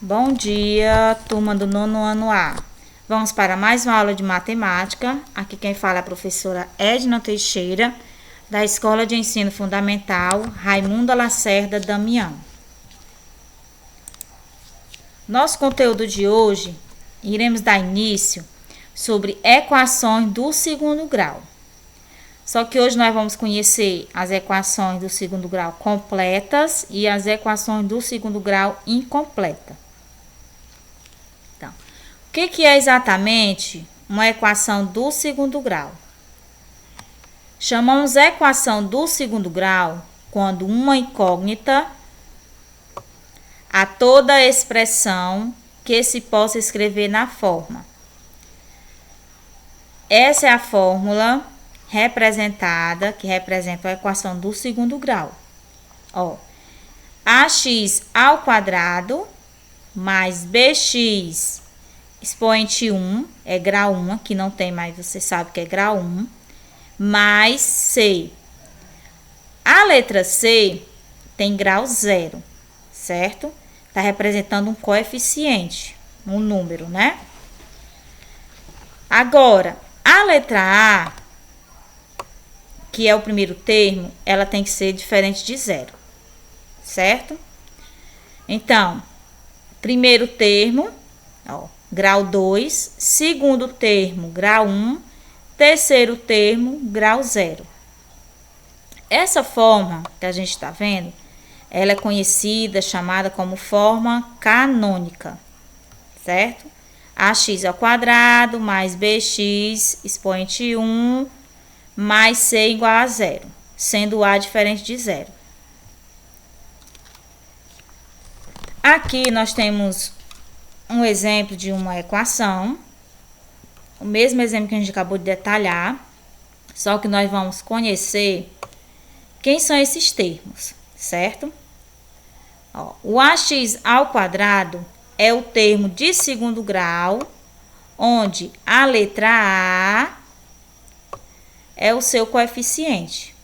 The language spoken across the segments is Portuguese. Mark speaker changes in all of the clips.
Speaker 1: Bom dia, turma do nono ano A. Vamos para mais uma aula de matemática. Aqui quem fala é a professora Edna Teixeira, da Escola de Ensino Fundamental Raimunda Lacerda Damião. Nosso conteúdo de hoje, iremos dar início sobre equações do segundo grau. Só que hoje nós vamos conhecer as equações do segundo grau completas e as equações do segundo grau incompleta. Então, o que é exatamente uma equação do segundo grau? Chamamos equação do segundo grau quando uma incógnita a toda expressão que se possa escrever na forma. Essa é a fórmula representada, que representa a equação do segundo grau. Ó, ax ao quadrado mais bx expoente 1, é grau 1, aqui não tem mais, você sabe que é grau 1, mais c. A letra C tem grau 0, certo? Está representando um coeficiente, um número, né? Agora, a letra A, que é o primeiro termo, ela tem que ser diferente de 0, certo? Então, primeiro termo, ó, grau 2, segundo termo, grau 1, terceiro termo, grau 0. Essa forma que a gente está vendo, ela é conhecida, chamada como forma canônica, certo? Ax ao quadrado mais bx expoente 1 mais c igual a 0, sendo a diferente de 0. Aqui nós temos um exemplo de uma equação, o mesmo exemplo que a gente acabou de detalhar, só que nós vamos conhecer quem são esses termos, certo? Ó, o ax ao quadrado é o termo de segundo grau, onde a letra A é o seu coeficiente.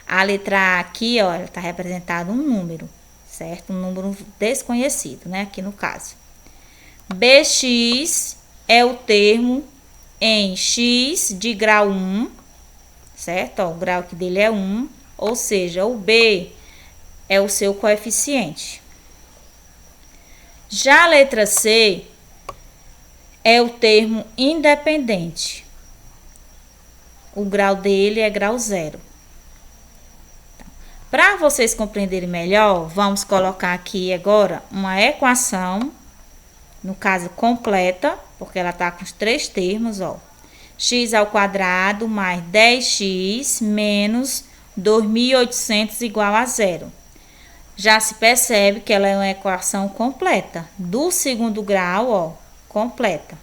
Speaker 1: A letra A aqui, ó, está representada um número, certo? Um número desconhecido, né? Aqui no caso. Bx é o termo em x de grau 1, certo? Ó, o grau aqui dele é 1, ou seja, o B é o seu coeficiente. Já a letra C é o termo independente. O grau dele é grau 0. Para vocês compreenderem melhor, vamos colocar aqui agora uma equação, no caso completa, porque ela está com os três termos, ó. X ao quadrado mais 10x menos 2.800 igual a 0. Já se percebe que ela é uma equação completa, do segundo grau, ó, completa,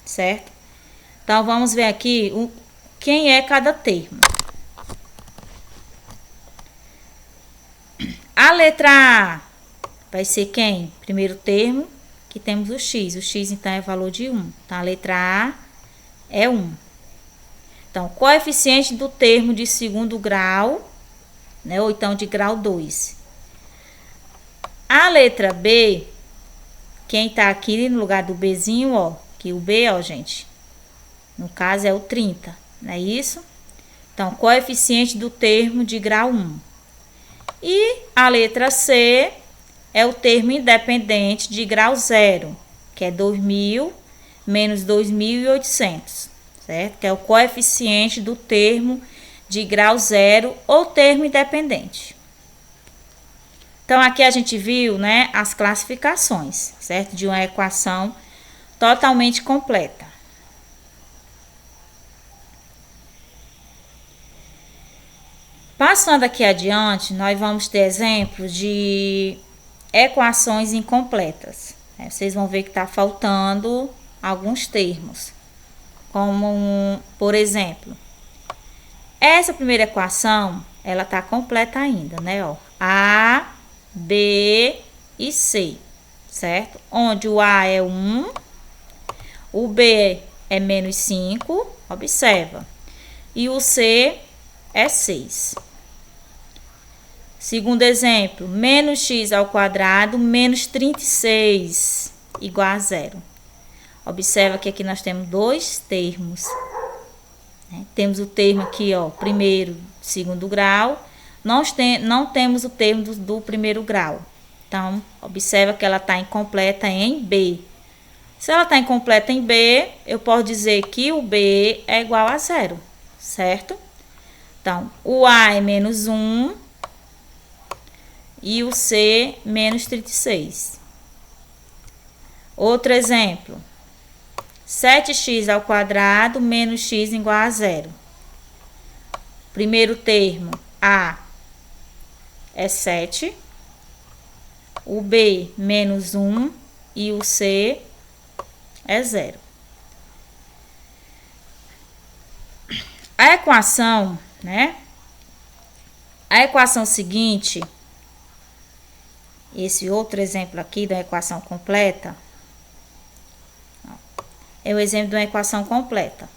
Speaker 1: certo? Então, vamos ver aqui quem é cada termo. A letra A vai ser quem? Primeiro termo, que temos o x. O x, então, é valor de 1. Então, a letra A é 1. Então, coeficiente do termo de segundo grau, né? Ou então de grau 2. A letra B, quem tá aqui no lugar do Bzinho, ó, que o B, ó, gente, no caso é o 30, não é isso? Então, coeficiente do termo de grau 1. E a letra C é o termo independente de grau 0, que é 2.000 menos 2.800, certo? Que é o coeficiente do termo de grau 0 ou termo independente. Então, aqui a gente viu, né, as classificações, certo? De uma equação totalmente completa. Passando aqui adiante, nós vamos ter exemplos de equações incompletas. Vocês vão ver que está faltando alguns termos, como, por exemplo, essa primeira equação, ela está completa ainda, né? Ó, A, B e C, certo? Onde o A é 1, o B é menos 5, observa, e o C é 6. Segundo exemplo, menos x ao quadrado menos 36 igual a zero. Observa que aqui nós temos dois termos. Temos o termo aqui, ó, primeiro, segundo grau. Não temos o termo do primeiro grau. Então, observa que ela está incompleta em B. Se ela está incompleta em B, eu posso dizer que o B é igual a zero, certo? Então, o A é menos 1 e o C menos 36. Outro exemplo. 7x ao quadrado menos x igual a zero. Primeiro termo, A é 7. O B, menos 1. E o C é zero. A equação, A equação seguinte, esse outro exemplo aqui da equação completa, é o exemplo de uma equação completa.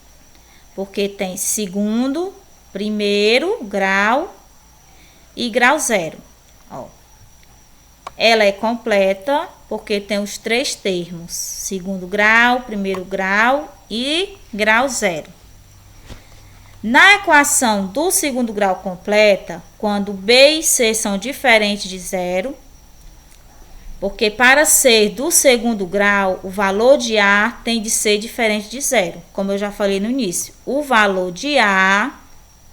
Speaker 1: Porque tem segundo, primeiro grau e grau zero. Ó. Ela é completa porque tem os três termos: segundo grau, primeiro grau e grau zero. Na equação do segundo grau completa, quando B e C são diferentes de zero, porque para ser do segundo grau, o valor de A tem de ser diferente de zero, como eu já falei no início. O valor de A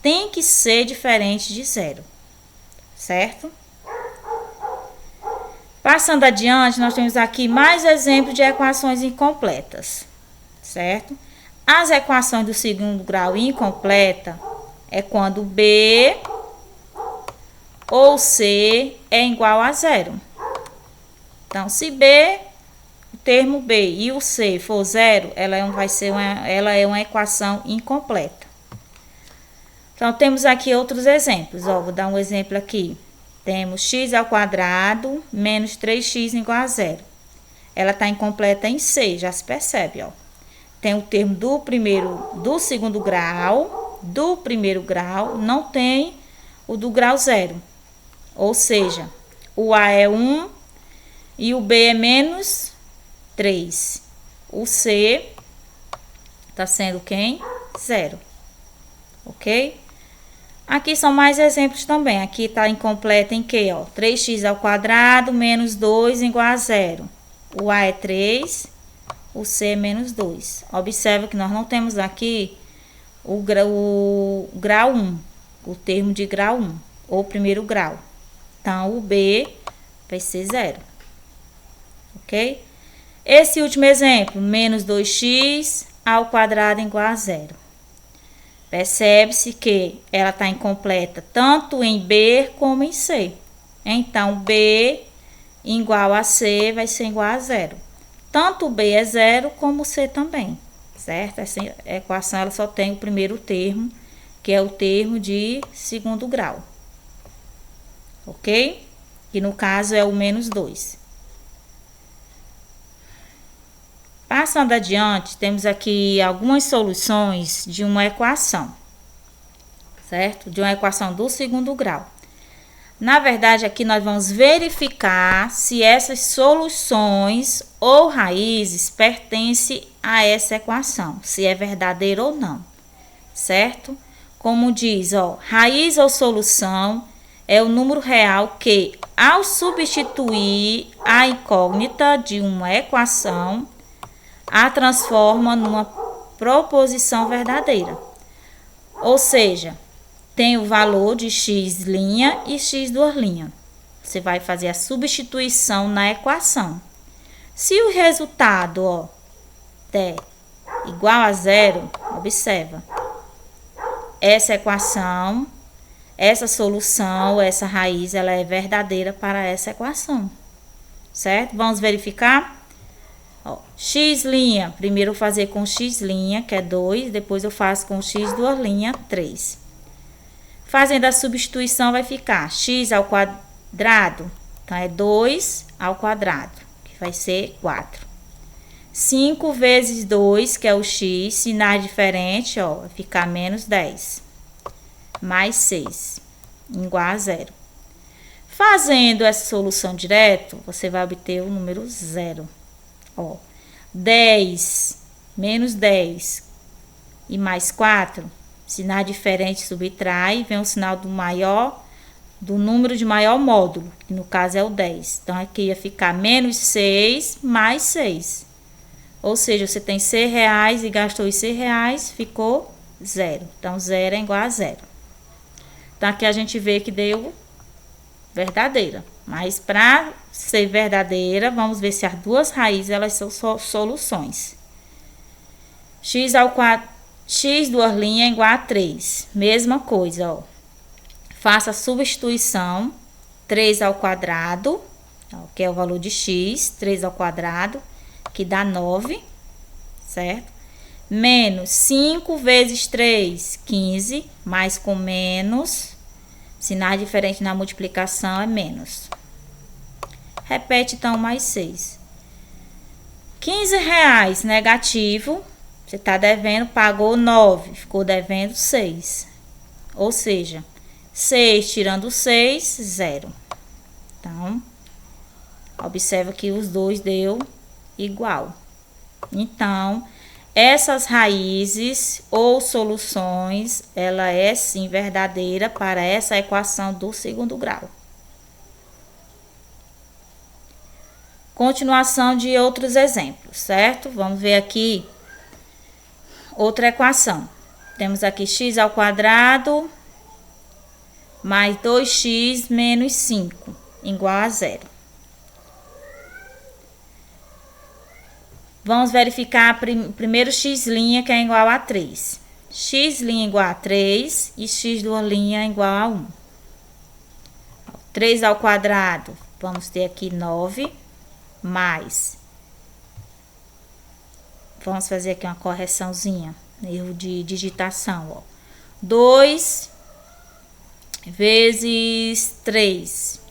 Speaker 1: tem que ser diferente de zero, certo? Passando adiante, nós temos aqui mais exemplos de equações incompletas, certo? As equações do segundo grau incompleta é quando B ou C é igual a zero. Então, se B, o termo B e o C for zero, ela é uma equação incompleta. Então, temos aqui outros exemplos. Ó, vou dar um exemplo aqui. Temos x ao quadrado menos 3x igual a zero. Ela está incompleta em C, já se percebe, ó. Tem o termo do segundo grau, do primeiro grau, não tem o do grau zero. Ou seja, o A é 1 e o B é menos 3. O C está sendo quem? Zero. Ok? Aqui são mais exemplos também. Aqui está incompleta em que? 3x ao quadrado menos 2 igual a zero. O A é 3, o C é menos 2. Observa que nós não temos aqui o grau 1, o termo de grau 1, ou primeiro grau. Então, o B vai ser zero. Ok? Esse último exemplo, menos 2x ao quadrado igual a zero. Percebe-se que ela está incompleta tanto em B como em C. Então, B igual a C vai ser igual a zero. Tanto B é zero como C também, certo? Essa equação ela só tem o primeiro termo, que é o termo de segundo grau. Ok? Que no caso é o menos 2. Passando adiante, temos aqui algumas soluções de uma equação, certo? De uma equação do segundo grau. Na verdade, aqui nós vamos verificar se essas soluções ou raízes pertencem a essa equação, se é verdadeiro ou não, certo? Como diz, raiz ou solução é o número real que, ao substituir a incógnita de uma equação, a transforma numa proposição verdadeira. Ou seja, tem o valor de x' e x'. Você vai fazer a substituição na equação. Se o resultado der igual a zero, observa. Essa equação, essa solução, essa raiz, ela é verdadeira para essa equação. Certo? Vamos verificar? X', primeiro eu vou fazer com x', que é 2, depois eu faço com x', 3. Fazendo a substituição vai ficar x ao quadrado, então é 2 ao quadrado, que vai ser 4. 5 vezes 2, que é o x, sinais diferentes, vai ficar menos 10. Mais 6, igual a zero. Fazendo essa solução direto, você vai obter o número 0. Ó, 10 menos 10 e mais 4, sinal diferente subtrai, vem o sinal do número de maior módulo, que no caso é o 10. Então, aqui ia ficar menos 6 mais 6. Ou seja, você tem R$6 e gastou os R$6, ficou 0. Então, 0 é igual a 0. Então, aqui a gente vê que deu verdadeira. Mas para ser verdadeira, vamos ver se as duas raízes elas são soluções. X ao quadrado, x duas linhas é igual a 3. Mesma coisa, ó. Faça a substituição. 3 ao quadrado, ó, que é o valor de x, 3 ao quadrado, que dá 9, certo? Menos 5 vezes 3, 15, mais com menos, sinal diferente na multiplicação é menos. Repete então mais 6. R$15 negativo, você está devendo, pagou 9, ficou devendo 6. Ou seja, 6 tirando 6, 0. Então, observa que os dois deu igual. Então, essas raízes ou soluções, ela é sim verdadeira para essa equação do segundo grau. Continuação de outros exemplos, certo? Vamos ver aqui outra equação. Temos aqui x ao quadrado mais 2x menos 5 igual a 0. Vamos verificar primeiro x' que é igual a 3. X' igual a 3 e x duas linhas igual a 1. 3 ao quadrado, vamos ter aqui 9, mais. Vamos fazer aqui uma correçãozinha, erro de digitação, ó. 2 vezes 3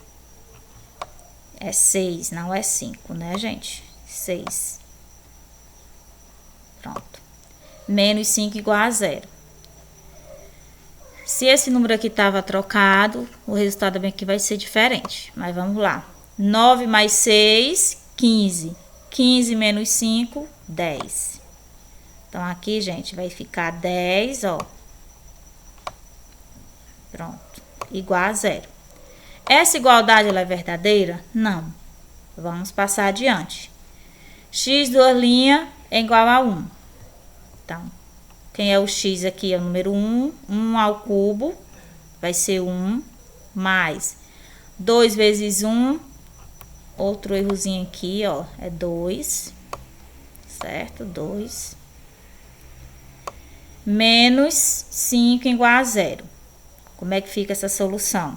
Speaker 1: é 6, não é 5, né, gente? 6. Pronto. Menos 5 igual a 0. Se esse número aqui estava trocado, o resultado bem aqui vai ser diferente. Mas vamos lá. 9 mais 6, 15. 15 menos 5, 10. Então, aqui, gente, vai ficar 10, ó. Pronto. Igual a 0. Essa igualdade, ela é verdadeira? Não. Vamos passar adiante. X duas linhas é igual a 1. Então, quem é o x aqui é o número 1. 1 ao cubo vai ser 1. Mais 2 vezes 1. Outro errozinho aqui, ó, é 2. Certo? 2. Menos 5 igual a 0. Como é que fica essa solução?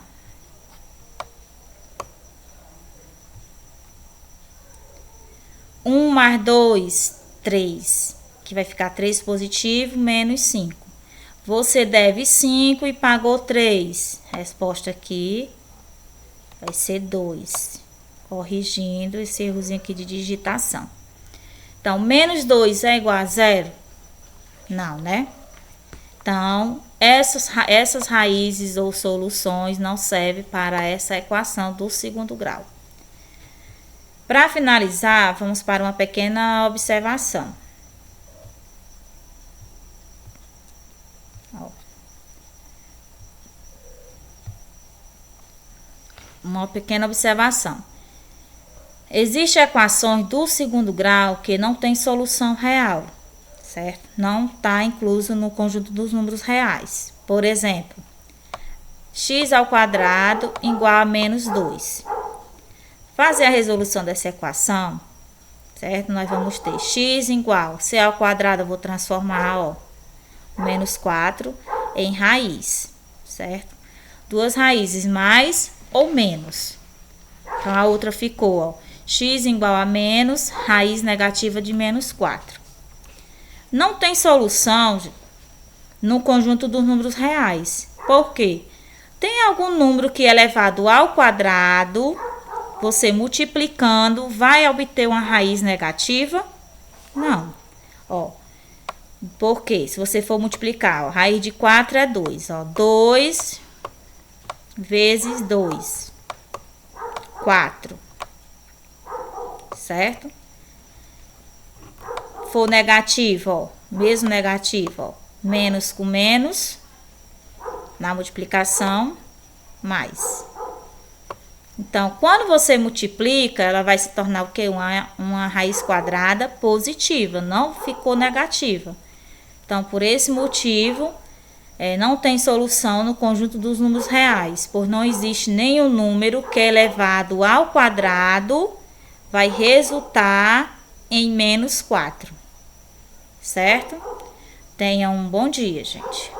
Speaker 1: Um mais 2, 3. Que vai ficar 3 positivo, menos 5. Você deve 5 e pagou 3. Resposta aqui vai ser 2. Corrigindo esse errozinho aqui de digitação. Então, menos 2 é igual a 0? Não, né? Então, essas raízes ou soluções não servem para essa equação do segundo grau. Para finalizar, vamos para uma pequena observação. Uma pequena observação. Existem equações do segundo grau que não tem solução real, certo? Não está incluso no conjunto dos números reais. Por exemplo, x ao quadrado igual a menos 2. Fazer a resolução dessa equação, certo? Nós vamos ter x igual, c ao quadrado eu vou transformar, ó, menos 4 em raiz, certo? Duas raízes mais ou menos. Então, a outra ficou, ó, x igual a menos, raiz negativa de menos 4. Não tem solução no conjunto dos números reais. Por quê? Tem algum número que é elevado ao quadrado, você multiplicando, vai obter uma raiz negativa? Não. Ó, por quê? Se você for multiplicar, ó, raiz de 4 é 2, ó, 2 vezes 2. 4. Certo? For negativo, ó, mesmo negativo, ó, menos com menos, na multiplicação, mais. Então, quando você multiplica, ela vai se tornar o quê? Uma raiz quadrada positiva, não ficou negativa. Então, por esse motivo, não tem solução no conjunto dos números reais, por não existe nenhum número que elevado ao quadrado vai resultar em menos 4. Certo? Tenha um bom dia, gente.